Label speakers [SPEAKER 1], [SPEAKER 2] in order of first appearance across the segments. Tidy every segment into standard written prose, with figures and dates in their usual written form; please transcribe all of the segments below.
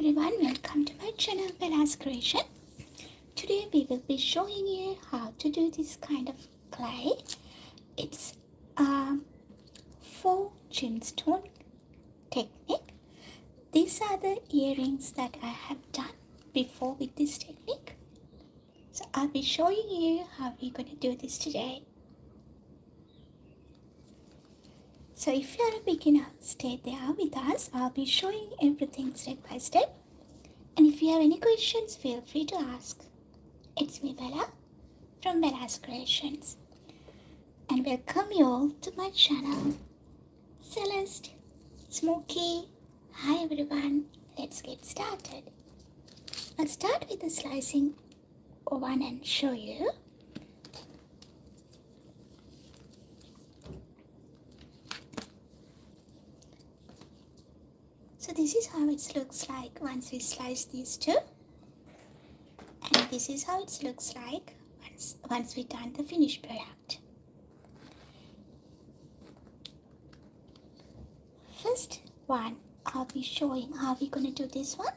[SPEAKER 1] everyone, welcome to my channel Bella's Creation. Today we will be showing you how to do this kind of clay. It's a faux gemstone technique. These are the earrings that I have done before with this technique. So I'll be showing you how we're going to do this today. So if you are a beginner, stay there with us. I'll be showing everything step by step. And if you have any questions, feel free to ask. It's me, Bella, from Bella's Creations. And welcome you all to my channel. Celeste, Smokey, hi everyone. Let's get started. I'll start with the slicing one and show you. So this is how it looks like once we slice these two. And this is how it looks like once we done the finished product. First one, I'll be showing how we're going to do this one.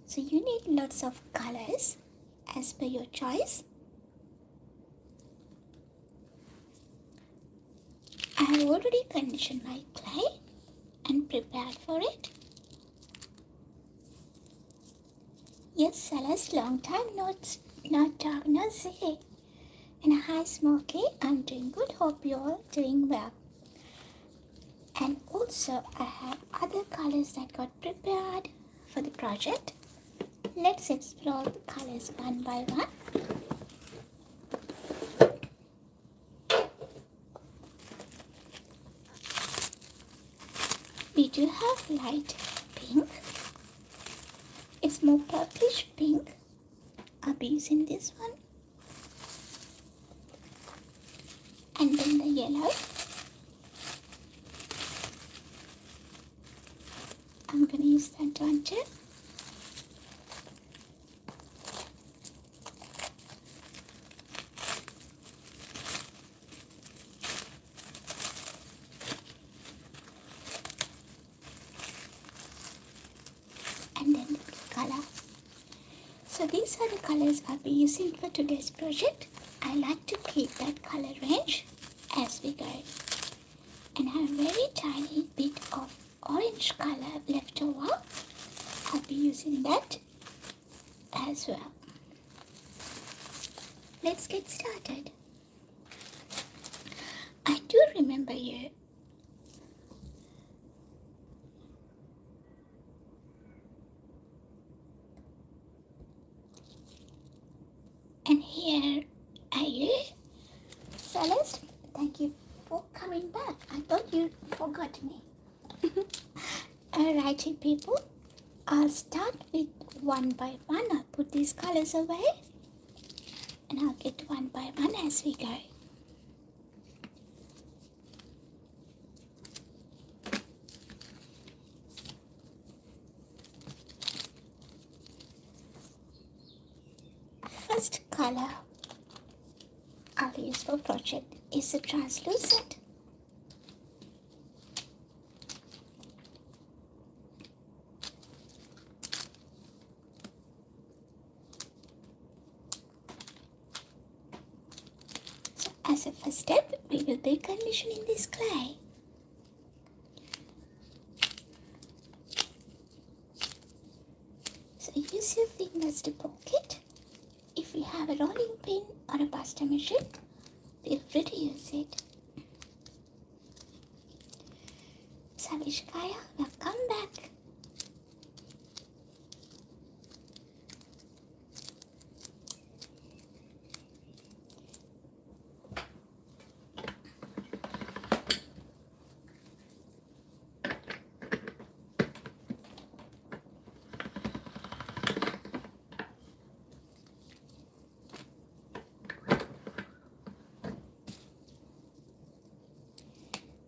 [SPEAKER 1] So you need lots of colors as per your choice. I have already conditioned my clay and prepared for it. Yes, Celeste, long time not talk, no see. And hi Smokey, I'm doing good, hope you're all doing well. And also I have other colors that got prepared for the project. Let's explore the colors one by one. We do have light pink. It's more purplish pink. I'll be using this one. And then the yellow. I'm going to use that one too. And then the color. So these are the colors I'll be using for today's project. I like to keep that color range as we go. And I have a very tiny bit of orange color left over. I'll be using that as well. Let's get started. I do remember you. And here are you, Celeste. Thank you for coming back. I thought you forgot me. Alrighty, people. I'll start with one by one. I'll put these colors away. And I'll get one by one as we go. First color I'll use for project is a translucent. So as a first step, we will be conditioning this clay. So use your fingers to poke it. If you have a rolling pin or a pasta machine, feel free to use it. Savishkaya, welcome back.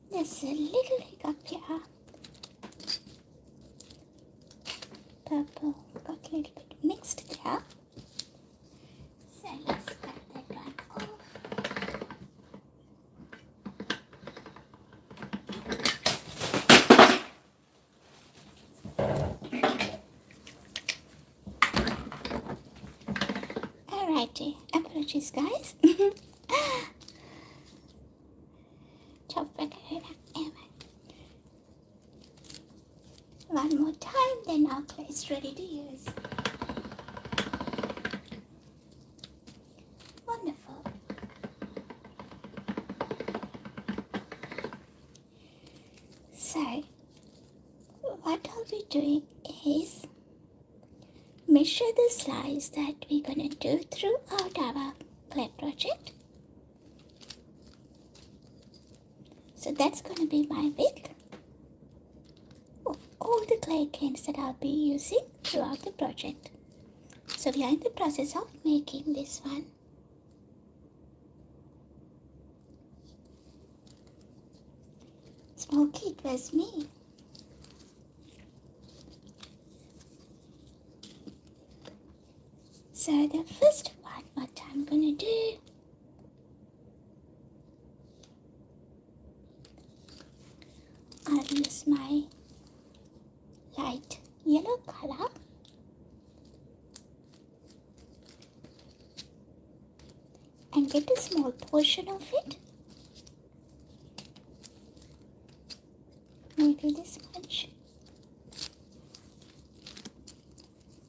[SPEAKER 1] There's a little hiccup here. Purple got a little bit mixed there. So let's cut that one off. bad day. Apologies, guys. One more time, then our clay is ready to use. Wonderful. So, what I'll be doing is measure the slice that we're going to do throughout our clay project. So that's going to be my width of all the clay cans that I'll be using throughout the project. So we are in the process of making this one. Smokey, it was me. So the first one, what I'm going to do, I'll use my light yellow color and get a small portion of it, maybe this much,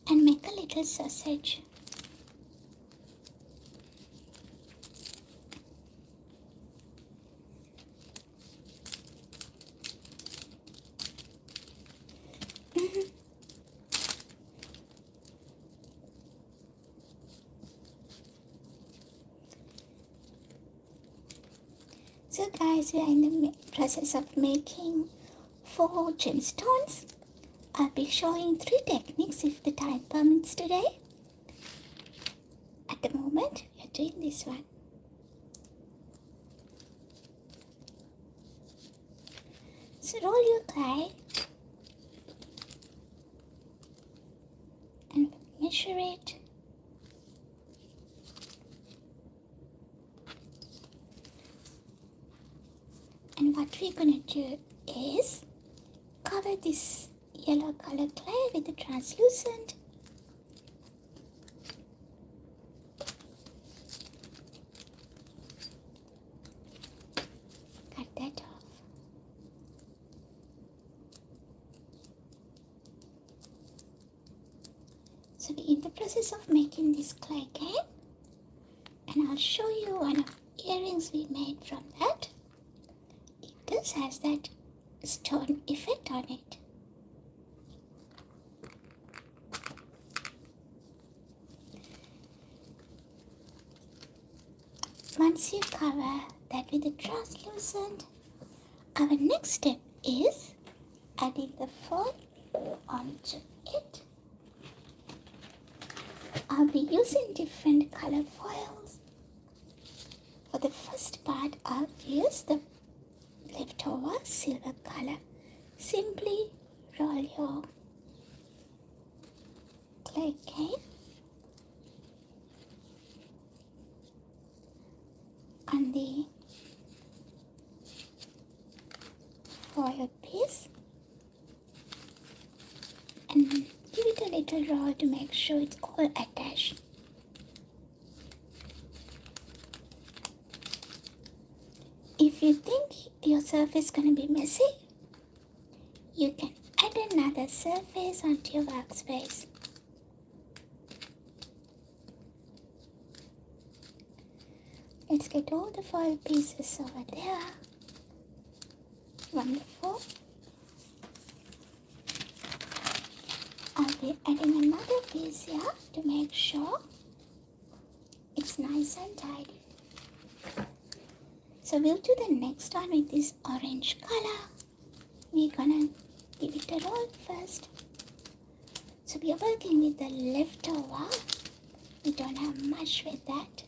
[SPEAKER 1] and make a little sausage. So guys, we are in the process of making 4 gemstones. I'll be showing 3 techniques if the time permits today. At the moment, we are doing this one. So roll your clay and measure it. And what we're going to do is cover this yellow color clay with the translucent. Cut that off. So we're in the process of making this clay can, and I'll show you one of the earrings we made from that. This has that stone effect on it. Once you cover that with the translucent, our next step is adding the foil onto it. I'll be using different color foils. For the first part, I'll use the leftover silver color. Simply roll your clay can on the foil piece and give it a little roll to make sure it's all attached. If you think your surface is going to be messy, you can add another surface onto your workspace. Let's get all the foil pieces over there. Wonderful. I'll be adding another piece here to make sure it's nice and tidy. So we'll do the next one with this orange color. We're gonna give it a roll first. So we are working with the leftover. We don't have much with that.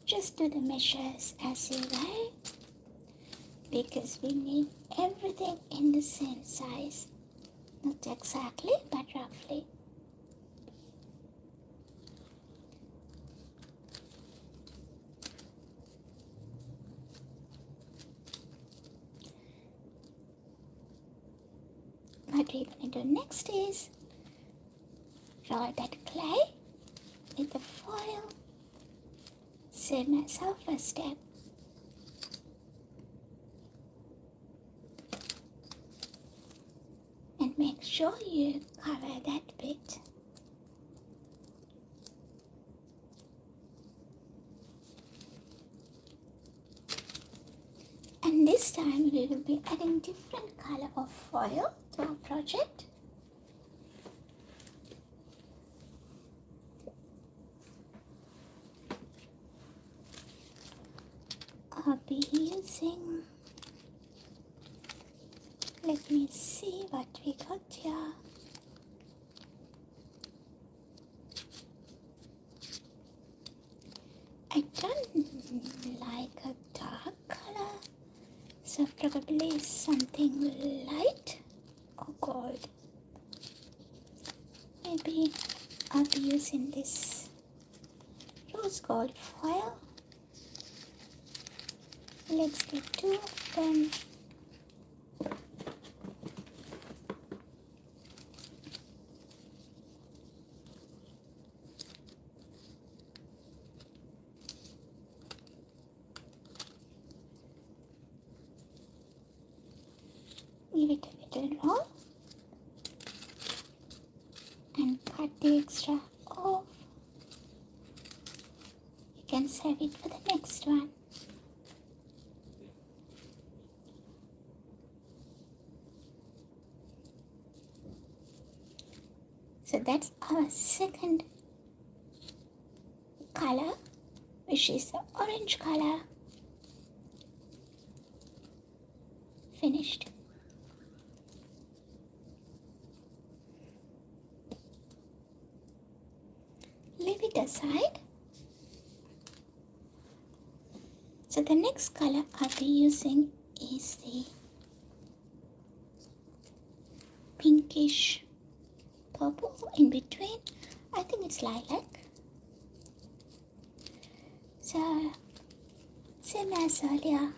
[SPEAKER 1] Just do the measures as you like, because we need everything in the same size. Not exactly, but roughly. what we're going to do next is roll that clay with the foil, same as our first step. And make sure you cover that bit. And this time we will be adding different color of foil to our project. I'll be using, let me see what we got here. I don't like a dark color, so probably something light or gold. Maybe I'll be using this rose gold foil. Let's get 2 of them. Give it a little roll and cut the extra off. You can save it for the next one. So that's our second color, which is the orange color. Finished. Leave it aside. So the next color I'll be using is the pinkish purple in between. I think it's lilac. So same as earlier.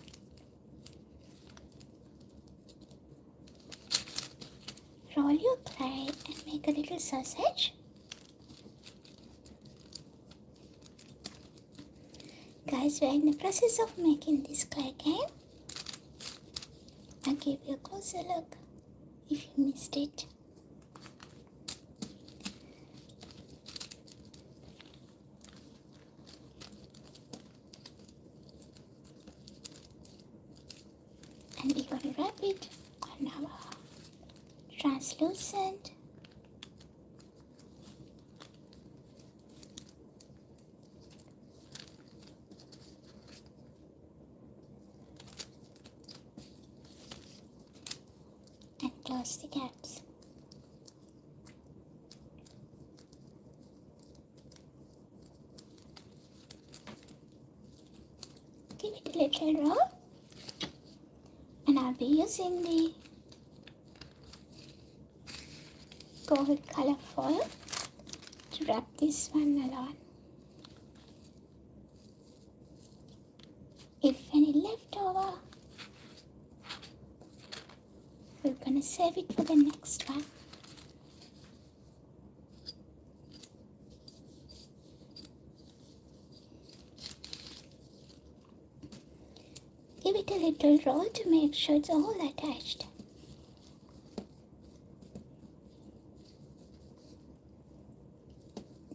[SPEAKER 1] Roll your clay and make a little sausage. Guys, we're in the process of making this clay game. I'll give you a closer look if you missed it. And we're going to wrap it on our translucent and close the gaps. Give it a little roll, and I'll be using the gold color foil to wrap this one along. If any left over, we're gonna save it for the next one. Give it a little roll to make sure it's all attached.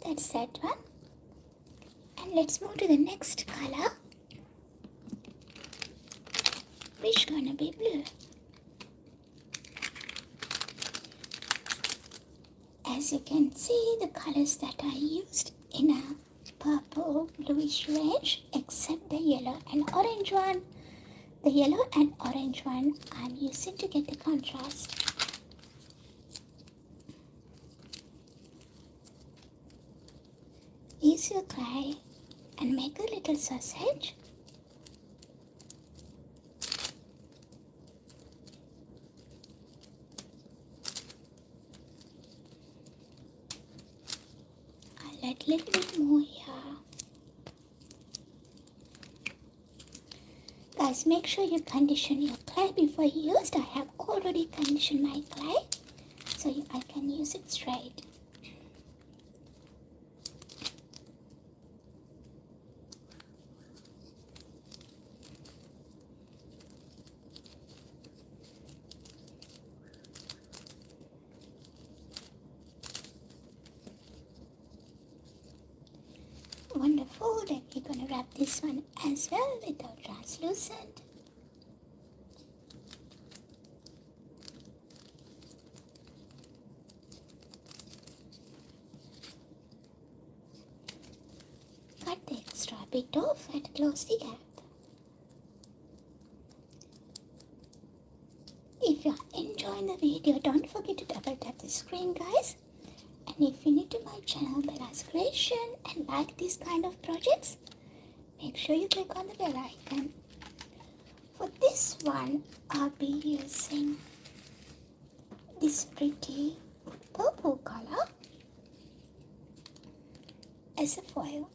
[SPEAKER 1] That's that one. And let's move to the next color, which is gonna be blue. As you can see, the colors that I used in a purple bluish range, except the yellow and orange one. The yellow and orange one I'm using to get the contrast. Use your clay and make a little sausage. I'll add a little bit more here. Guys, make sure you condition your clay before you use it. I have already conditioned my clay so I can use it straight. Wonderful, then we're going to wrap this one as well with our translucent. Cut the extra bit off and close the gap. If you are enjoying the video, don't forget to double tap the screen, guys. And if you're new to my channel, Bella's Creation, and like these kind of projects, make sure you click on the bell icon. For this one, I'll be using this pretty purple color as a foil.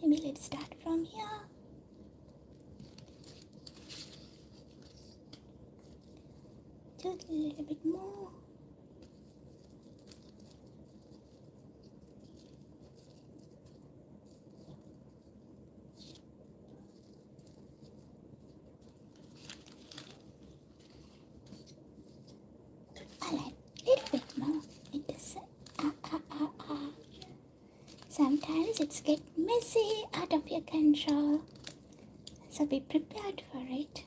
[SPEAKER 1] Maybe let's start from here. Do a little bit more. I like a little bit more. It doesn't. Sometimes it's get messy, out of your control. So be prepared for it.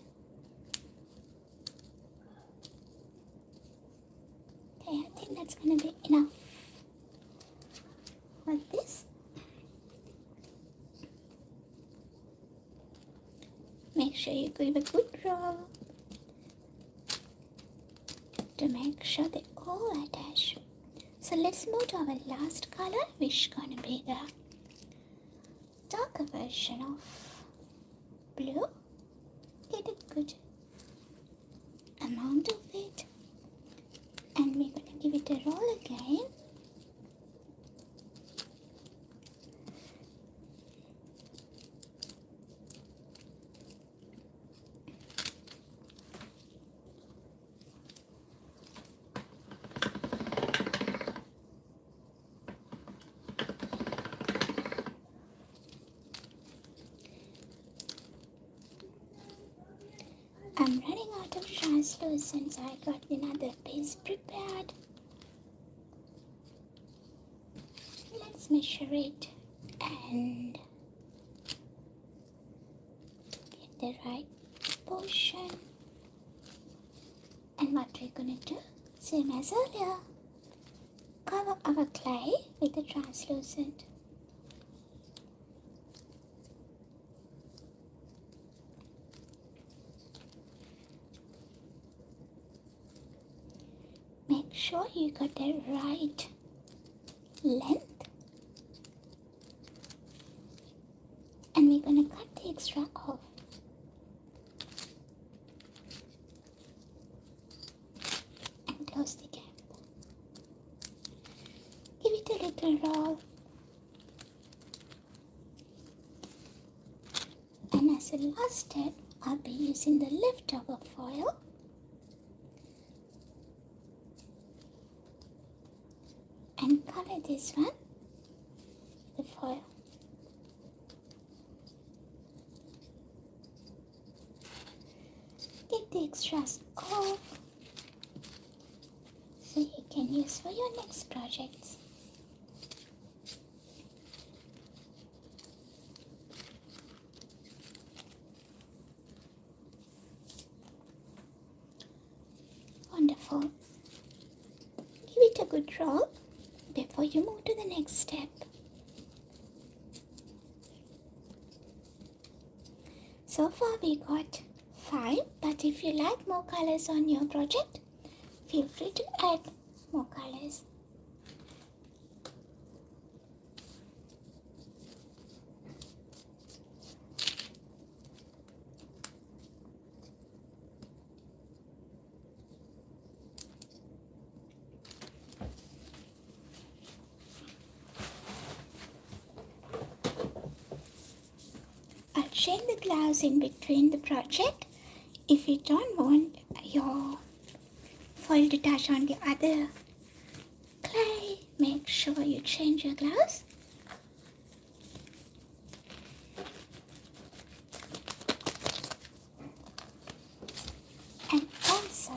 [SPEAKER 1] Okay, I think that's going to be enough for this. Make sure you give a good roll to make sure they all attach. So let's move to our last color, which is going to be the darker version of blue. Get a good amount of it, and we're going to give it a roll again. I'm running out of translucent, so I got another piece prepared. Let's measure it and get the right portion. And what we're gonna do, same as earlier, cover our clay with the translucent. Make sure you got the right length, and we're going to cut the extra off. And close the gap. Give it a little roll. And as a last step, I'll be using the leftover foil and color this one with the foil. Get the extras off so you can use for your next projects. Wonderful. Give it a good roll before you move to the next step. So far we got 5, but if you like more colors on your project, feel free to add more colors. I'll chain the gloves in between the project if you don't want your For you to touch on the other clay, make sure you change your gloves. And also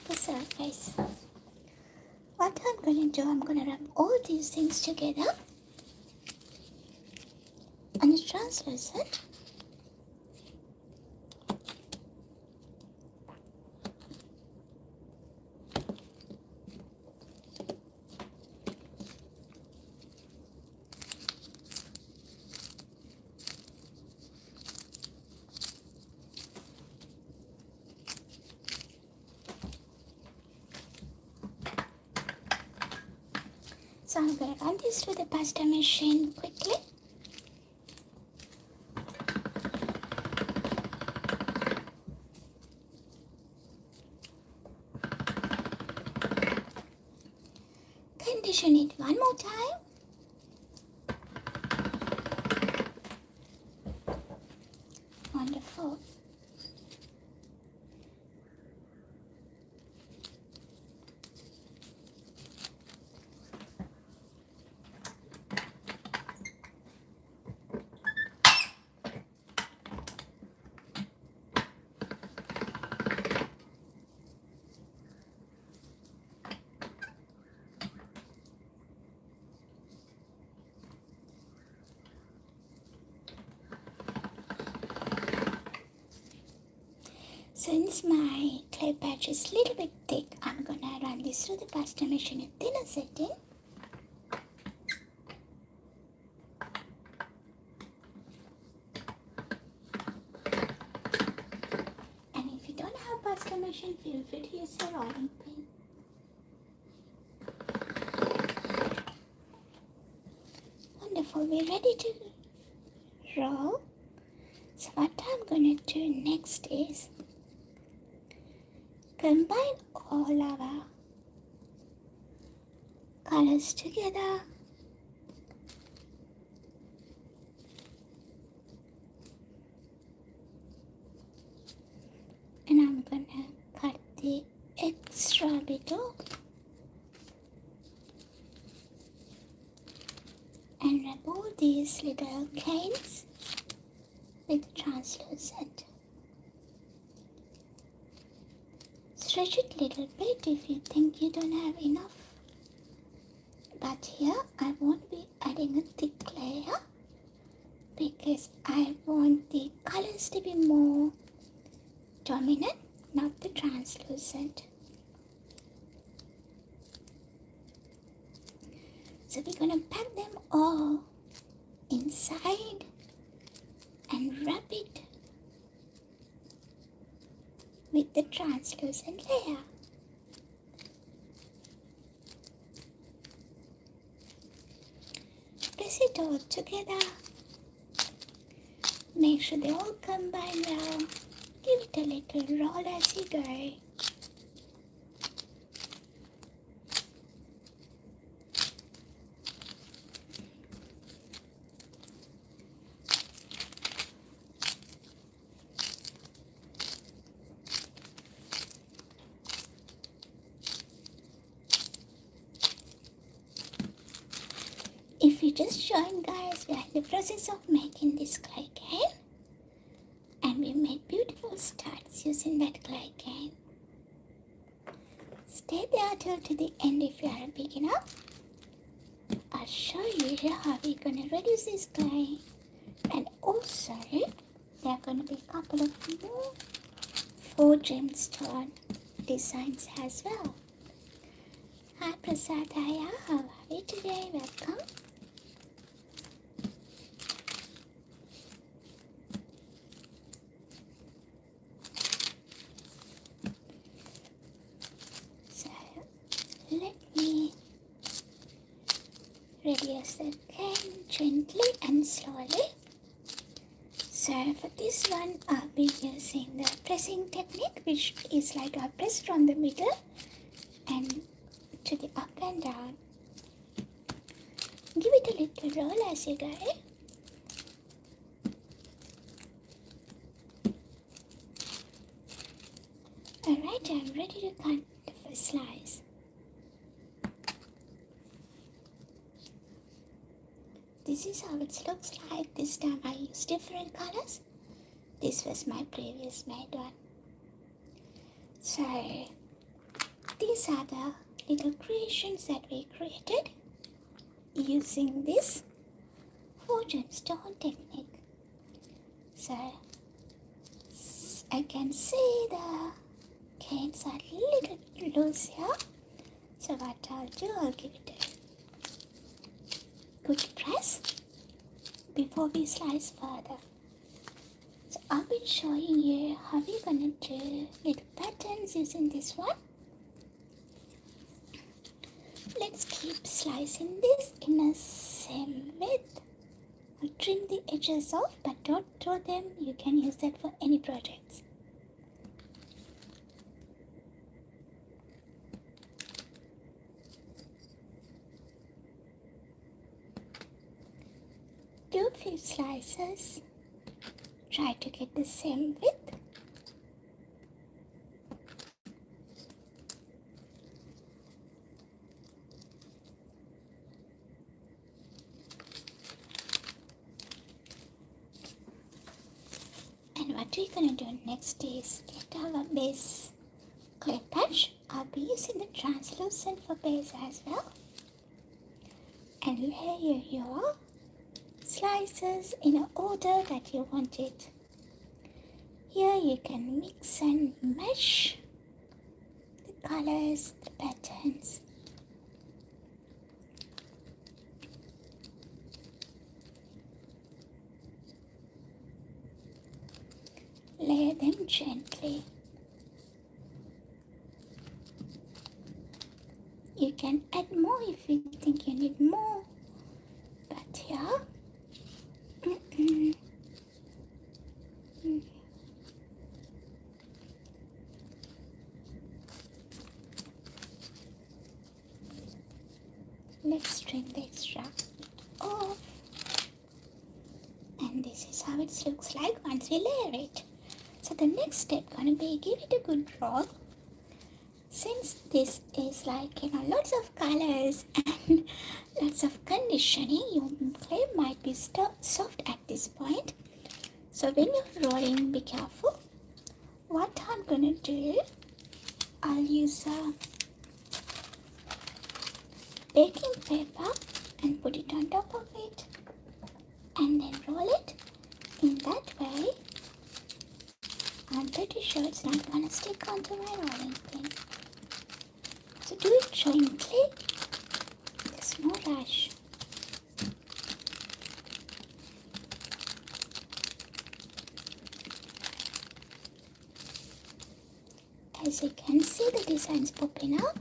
[SPEAKER 1] the surface. What I'm going to do, I'm going to rub all these things together and it's translucent. So I'm going to run this through the pasta machine quickly. Condition it one more time. Wonderful. Since my clay patch is a little bit thick, I'm gonna run this through the pasta machine in thinner setting. And if you don't have pasta machine, feel free to use a rolling pin. Wonderful, we're ready to roll. So what I'm gonna do next is combine all our colors together. And I'm gonna cut the extra bit off and rub all these little canes with translucent. Stretch it a little bit if you think you don't have enough. But here I won't be adding a thick layer because I want the colors to be more dominant, not the translucent. So we're going to pack them all inside and wrap it with the translucent layer. Press it all together. Make sure they all combine well. Give it a little roll as you go. If you just joined, guys, we are in the process of making this clay cane, and we made beautiful studs using that clay cane. Stay there till to the end if you are a beginner. I'll show you how we're going to reduce this clay, and also there are going to be a couple of more faux gemstone designs as well. Hi Prasadaya, how are you today? Welcome. So let me reduce the cane gently and slowly. So for this one I'll be using the pressing technique, which is like I press from the middle and to the up and down. Give it a little roll as you go. Alright, And I'm ready to cut the first slice. This is how it looks like. This time I used different colors. This was my previous made one. So these are the little creations that we created using this Faux Gemstone technique. So I can see the canes are a little loose here. So what I'll do, I'll give it a good press before we slice further. So I'll be showing you how we're gonna do little patterns using this one. Let's keep slicing this in a same width. I'll trim the edges off, but don't throw them. You can use that for any projects. Do a few slices. Try to get the same width. And what we're going to do next is get our base clay patch. I'll be using the translucent for base as well. And layer your slices in an order that you want it. Here you can mix and match the colors, the patterns. Layer them gently. You can add more if you think you need more, but here, let's trim the extra off. And this is how it looks like once we layer it. So the next step gonna be give it a good roll. Since this is like, lots of colors and lots of conditioning, your clay might be soft at this point. So when you're rolling, be careful. What I'm gonna do, I'll use a baking paper and put it on top of it and then roll it. In that way, I'm pretty sure it's not gonna stick onto my rolling pin. So do it gently, there's no rush. As you can see, the design's popping out.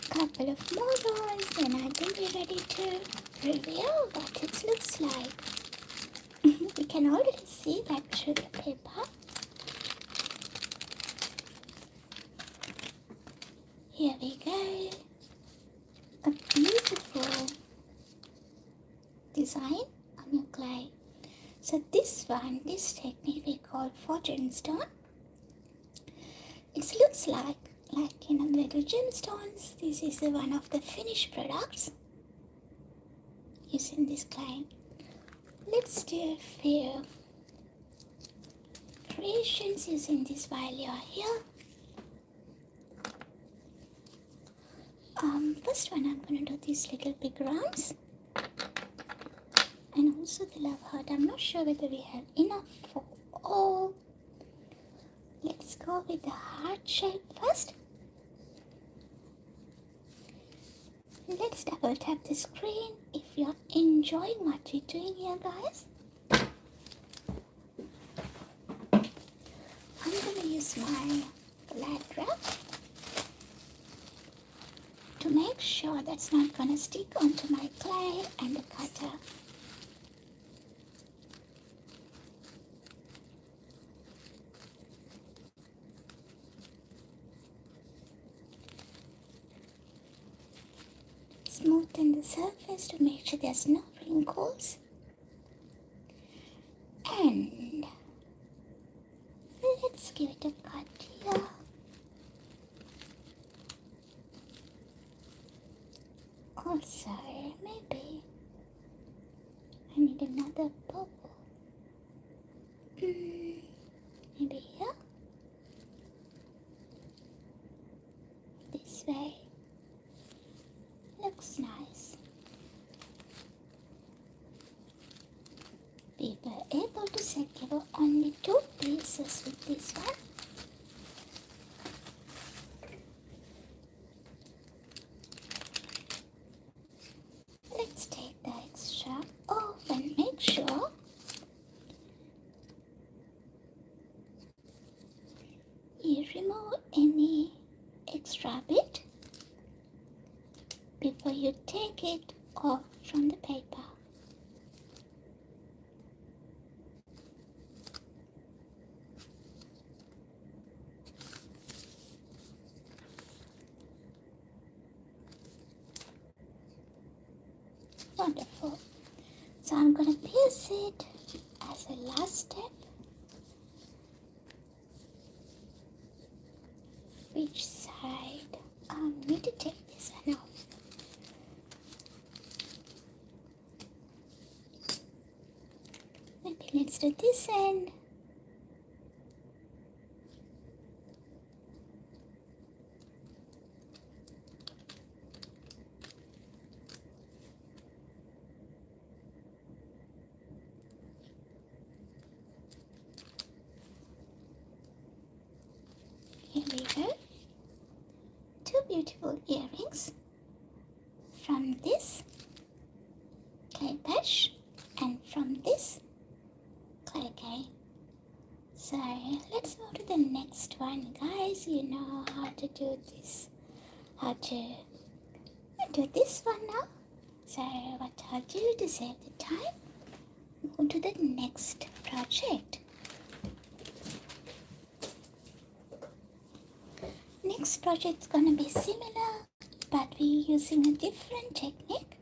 [SPEAKER 1] Couple of more rolls, then I think we're ready to reveal what it looks like. We can already see that through the paper. Here we go. A beautiful design on your clay. So this technique we call Faux Gemstone. It looks like little gemstones. This is one of the finished products using this clay. Let's do a few creations using this while you're here. First one, I'm going to do these little big rounds and also the love heart. I'm not sure whether we have enough for all. Let's go with the heart shape first. Let's double tap the screen if you're enjoying what we're doing here, guys. I'm going to use my flat wrap to make sure that's not going to stick onto my clay and the cutter. flatten the surface to make sure there's no wrinkles. And let's give it a cut here. Also, maybe I need another bubble. Maybe here. This way. Looks nice. We were able to secure only 2 pieces with this one. Let's take the extra off and make sure you remove any extra bit before you take it off from the paper. Wonderful. So I'm going to pierce it as a last step. Which side? I need to take this one off. Maybe let's do this end. Here we go. 2 beautiful earrings from this clay patch and from this clay cane. So let's move to the next one, guys. You know how to do this, how to do this one now. So what I'll do to save the time, move to the next project. Next project's gonna be similar, but we're using a different technique,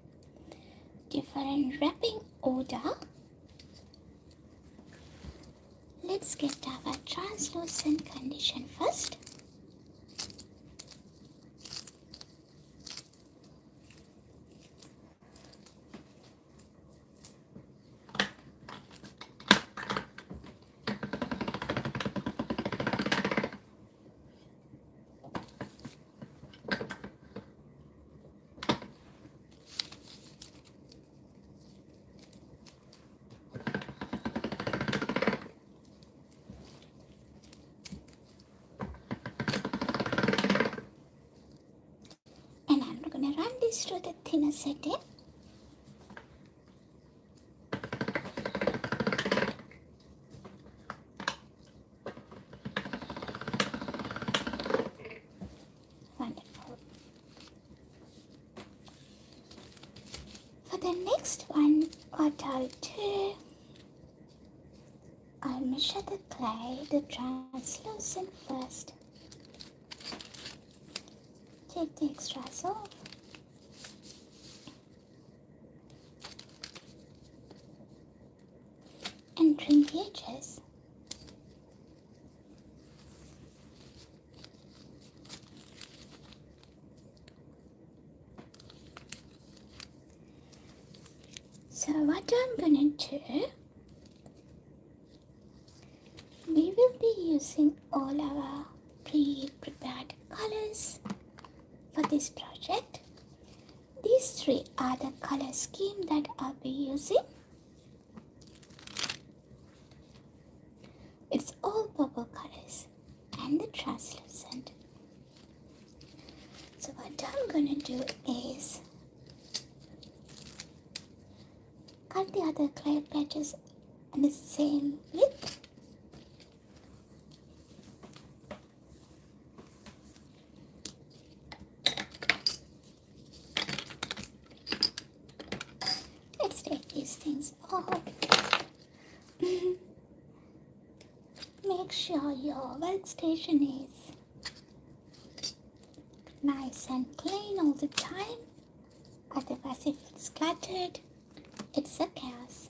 [SPEAKER 1] different wrapping order. Let's get our translucent condition first. Run this through the thinner setting. Wonderful. For the next one, what I'll do, I'll measure the clay, the translucent first. Take the extras off. And trim the edges. So what I'm gonna do, we will be using all our pre-prepared colors for this project. These 3 are the color scheme that I'll be using. It's all purple colors and the translucent. So what I'm gonna do is cut the other clay patches in the same width. Let's take these things off. Make sure your workstation is nice and clean all the time. Otherwise, if it's cluttered, it's a chaos.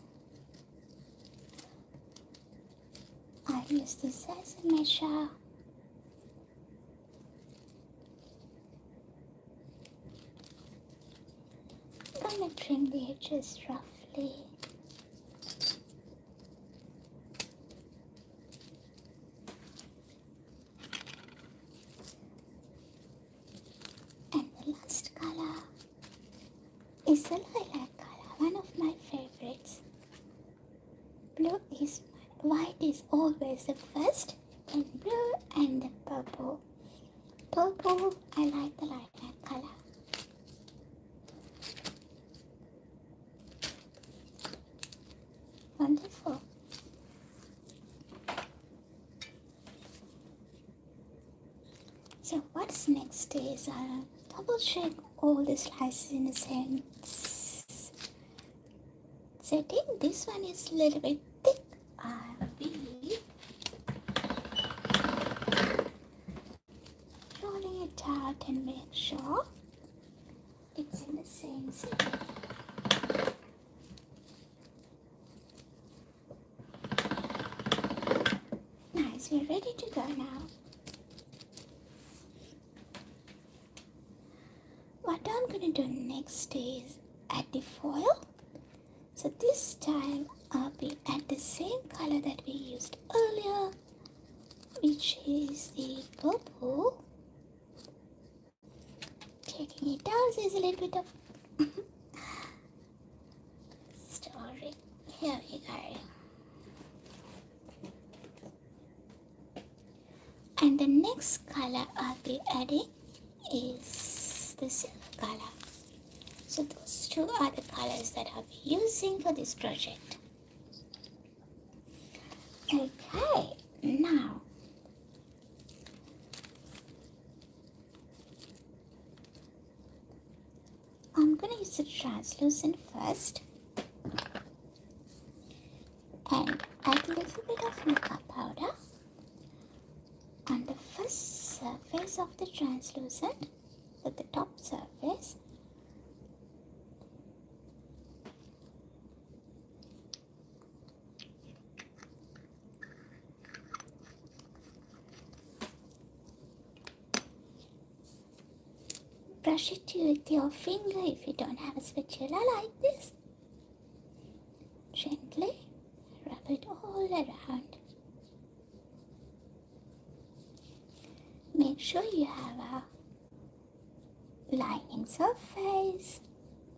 [SPEAKER 1] I'll use this as a measure. I'm gonna trim the edges roughly. And the last color is the lilac color, one of my favorites. Blue is white is always the first, then blue and the purple. Purple, I like the lilac color. Wonderful. So what's next is double check all the slices in the same setting. This one is a little bit thick, I believe. Rolling it out and make sure it's in the same setting. Nice, we're ready to go now. What I'm going to do next is add the foil. So this time I'll be at the same color that we used earlier, which is the purple. Taking it down, there's a little bit of story. Here we go. And the next color I'll be adding is the silver color. So those two are the colors that I'll be using for this project. Okay, now I'm going to use the translucent first and add a little bit of mica powder on the first surface of the translucent, at the top surface. Brush it with your finger if you don't have a spatula like this. Gently rub it all around. Make sure you have a lining surface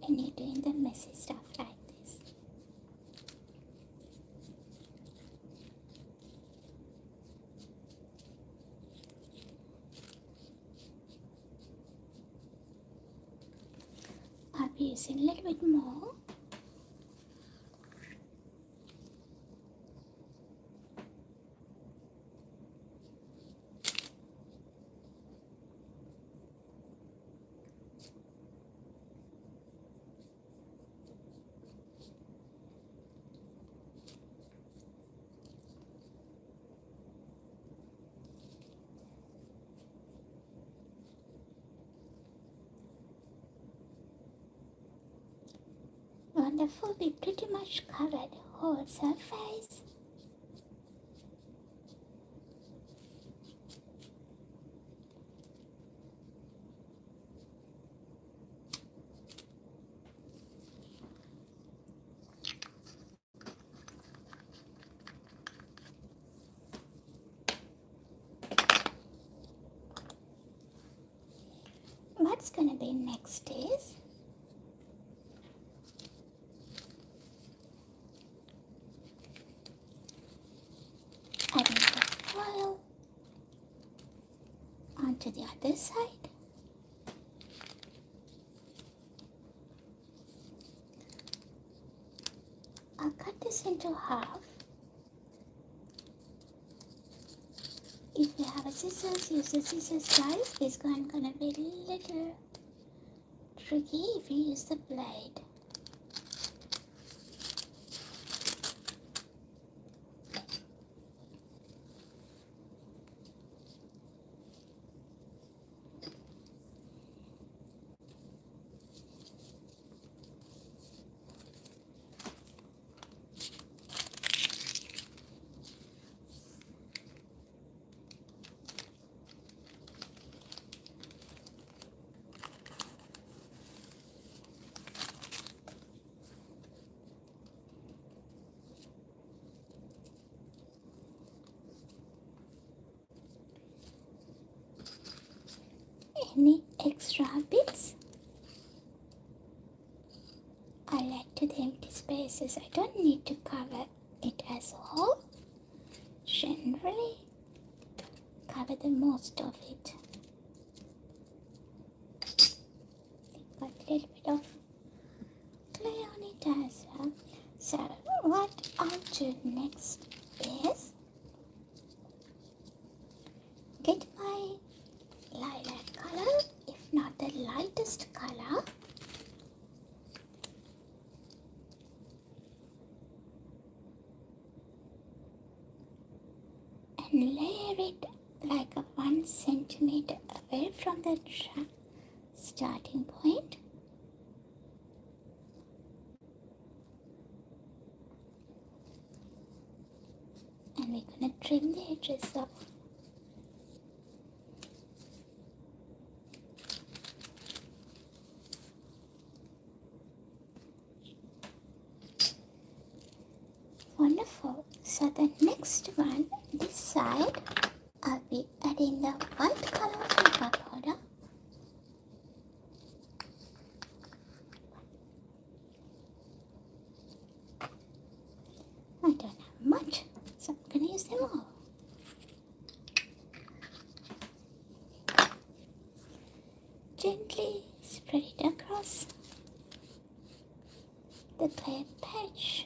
[SPEAKER 1] when you're doing the messy stuff like this. I'll be using a little bit more. Wonderful, we pretty much covered the whole surface. What's gonna be next is adding the foil onto the other side. I'll cut this into half. If you have a scissors, use the scissors, guys. This one gonna be a little tricky if you use the blade. spaces. I don't need to cover it as a whole. Generally, cover the most of it. Got a little bit of clay on it as well. So what I'll do next is get my lilac color, if not the lightest color, and layer it like a 1 centimeter away from the starting point. And we're going to trim the edges off. Wonderful. So the next one, this side, I'll be adding the white color of makeup powder. I don't have much, so I'm going to use them all. Gently spread it across the clay patch.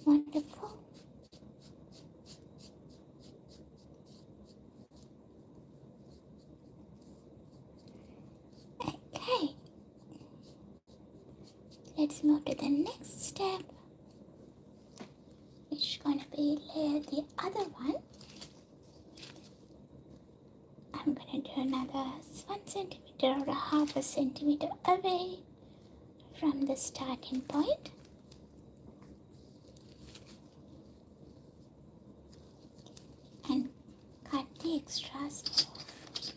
[SPEAKER 1] Wonderful. Okay. Let's move to the next step, which is going to be layer the other one. I'm going to do another 1 centimeter or a half a centimeter away from the starting point. And cut the extras off.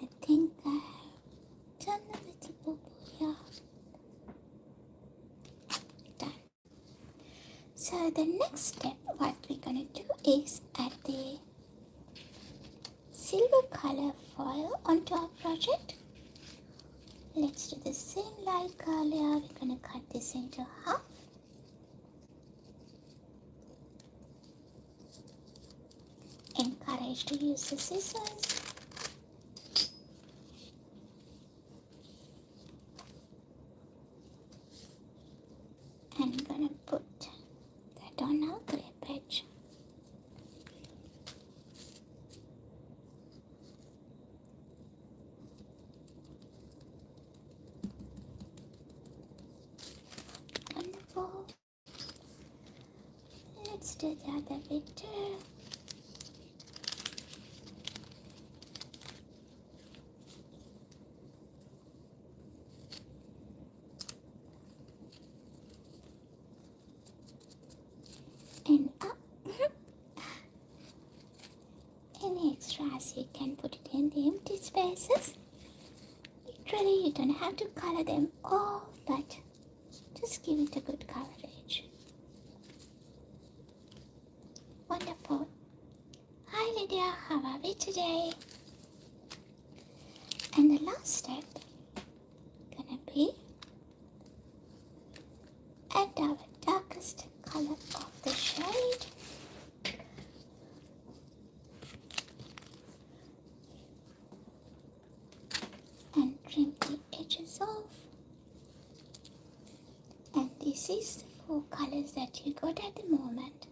[SPEAKER 1] I think I have done a little boo-boo here. Done. So the next step, what we're going to do is add the silver color foil onto our project. Let's do the same like earlier. We're going to cut this into half. Encourage to use the scissors. And I'm going to put that on our clay patch. Wonderful. Let's do the other bit too. And up. Any extras you can put it in the empty spaces. Literally you don't have to color them all, but just give it a good coverage. Wonderful. Hi Lydia, how are we today? And the last step gonna be add our darkest color of the shade. And trim the edges off. And this is the 4 colors that you got at the moment.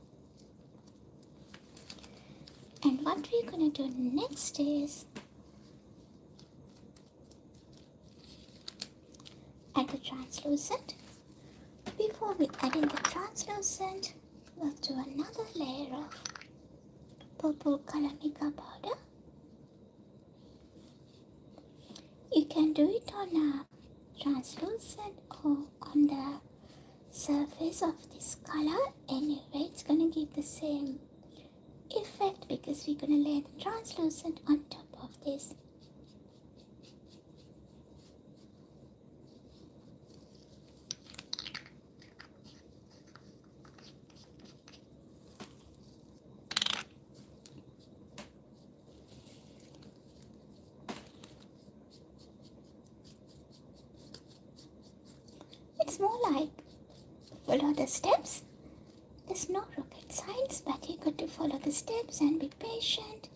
[SPEAKER 1] And what we're going to do next is add the translucent. Before we add in the translucent, we'll do another layer of purple color makeup powder. You can do it on a translucent or on the surface of this color. Anyway, it's gonna give the same effect because we're gonna lay the translucent on top of this. It's more like follow the steps. There's no rocket science, but you got to follow the steps and be patient.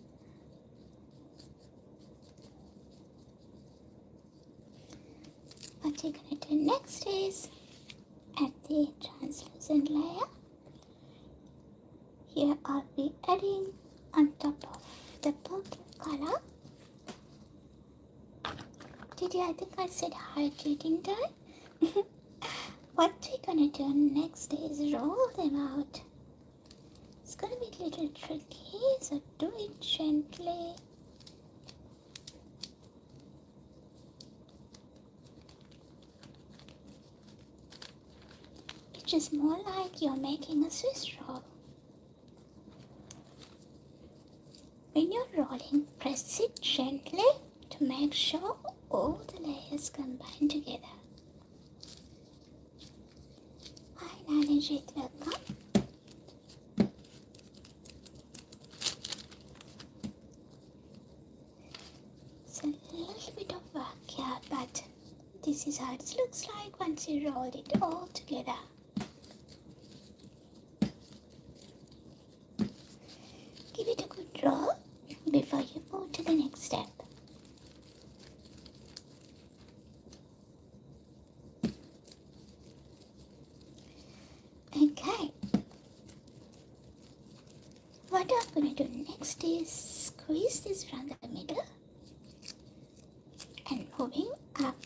[SPEAKER 1] What you're gonna do next is add the translucent layer. Here I'll be adding on top of the purple color. I think I said hydrating dye? What we're gonna do next is roll them out. It's gonna be a little tricky, so do it gently. Which is more like you're making a Swiss roll. When you're rolling, press it gently to make sure all the layers combine together. Hi Nanajit, welcome. It's a little bit of work here, but this is how it looks like once you roll it all together. Give it a good roll before you move to the next step. Okay. What I'm going to do next is squeeze this from the middle and moving up.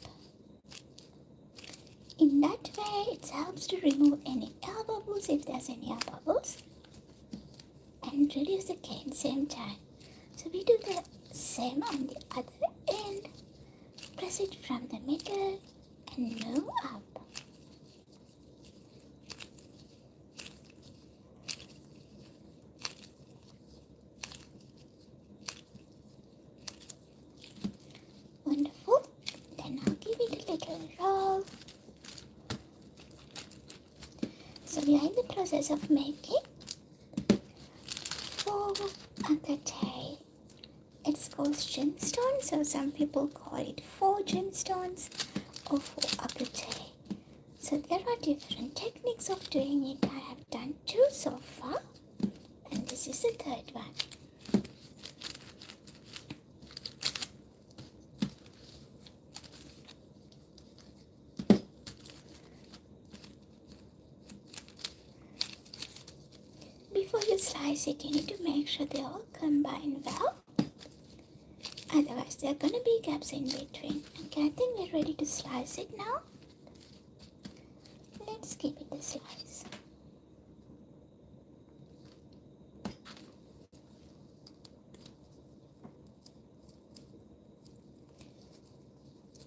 [SPEAKER 1] In that way, it helps to remove any air bubbles if there's any air bubbles and reduce the cane same time. So we do the same on the other end. Press it from the middle and move up. Wonderful. Then I'll give it a little roll. So we are in the process of making faux agate. It's called gemstone, so some people call it faux gemstones or faux agate. So there are different techniques of doing it. I have done 2 so far, and this is the 3rd one. Before you slice it, you need to make sure they all combine well. Otherwise, there are going to be gaps in between. Okay, I think we're ready to slice it now. Let's give it a slice.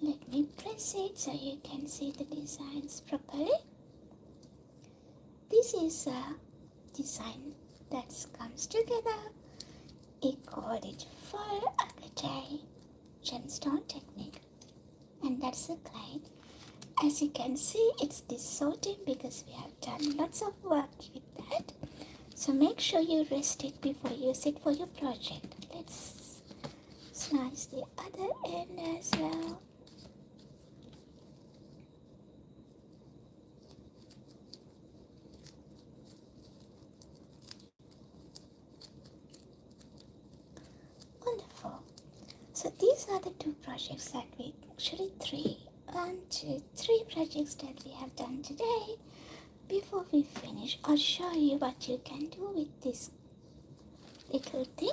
[SPEAKER 1] Let me press it so you can see the designs properly. This is a design that comes together. We call it faux agate gemstone technique, and that's the client. As you can see, it's distorting because we have done lots of work with that. So make sure you rest it before you use it for your project. Let's slice the other end as well. Wonderful. So these are the 2 projects that we, actually 3 projects that we have done today. Before we finish, I'll show you what you can do with this little thing.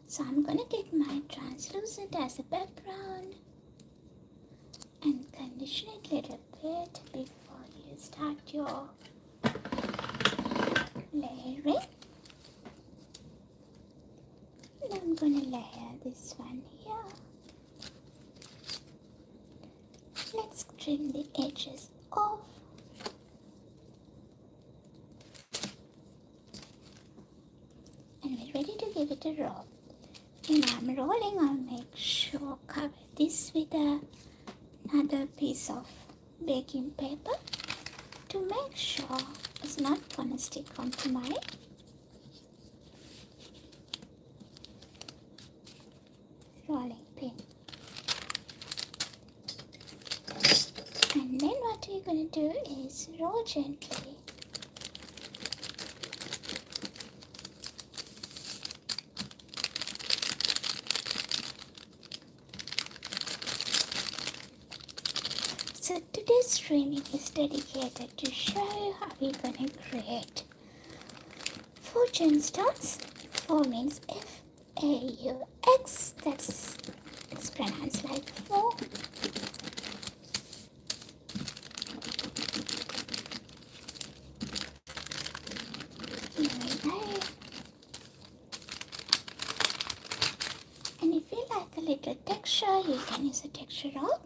[SPEAKER 1] So I'm gonna get my translucent as a background and condition it a little bit before you start your layering. And I'm gonna layer this one here. Let's trim the edges off. give it a roll. When I'm rolling, I'll make sure cover this with another piece of baking paper to make sure it's not gonna stick onto my rolling pin. And then what we're gonna do is roll gently. So today's streaming is dedicated to show you how we're gonna create Faux Gemstones. Faux means F-A-U-X. It's pronounced like faux. Here we go. And if you like a little texture, you can use a texture roll.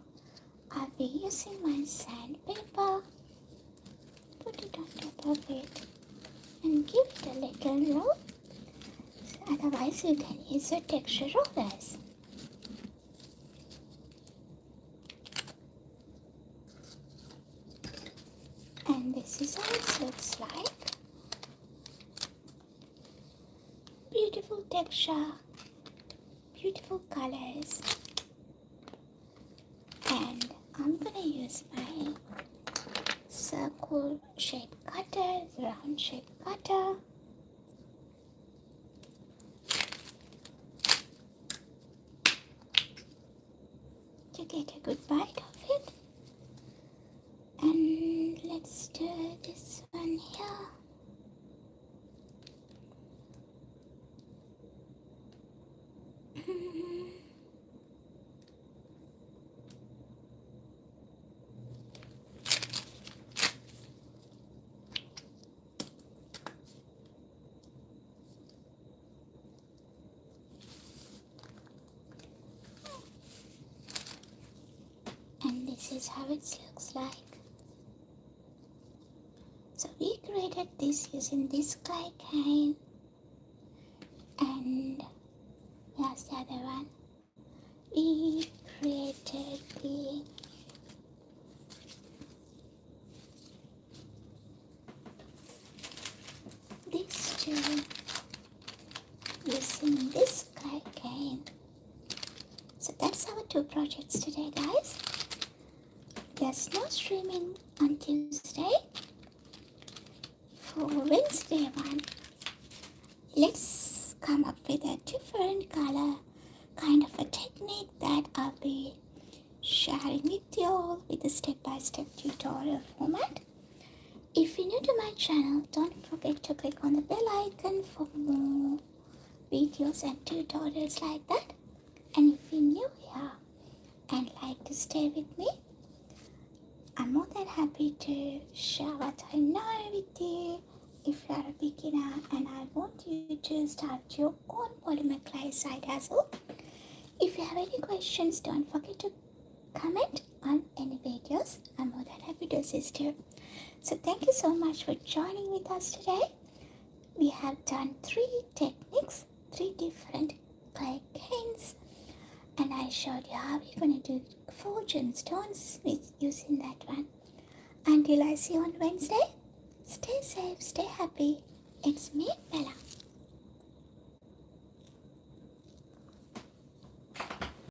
[SPEAKER 1] I'll be using my sandpaper. Put it on top of it and give it a little roll. Otherwise, you can use a texture rollers. And this is how it looks like. Beautiful texture, beautiful colors. And I'm gonna use my circle shape cutter, round shape cutter. To get a good bite of it. And let's do this one here. And this is how it looks like. So we created this using this clay cane, and here's the other one. We created these two using this clay cane. So that's our two projects today, guys. There's no streaming on Tuesday. For Wednesday one, let's come up with a different color kind of a technique that I'll be sharing with you all with a step-by-step tutorial format. If you're new to my channel, don't forget to click on the bell icon for more videos and tutorials like that. And if you're new here and like to stay with me, I'm more than happy to share what I know with you. If you're a beginner and I want you to start your own polymer clay site as well. If you have any questions, don't forget to comment on any videos. I'm more than happy to assist you. So thank you so much for joining with us today. We have done 3 techniques, 3 different clay canes. And I showed you how we're going to do Faux Gemstones with using that one. Until I see you on Wednesday, stay safe, stay happy. It's me, Bella.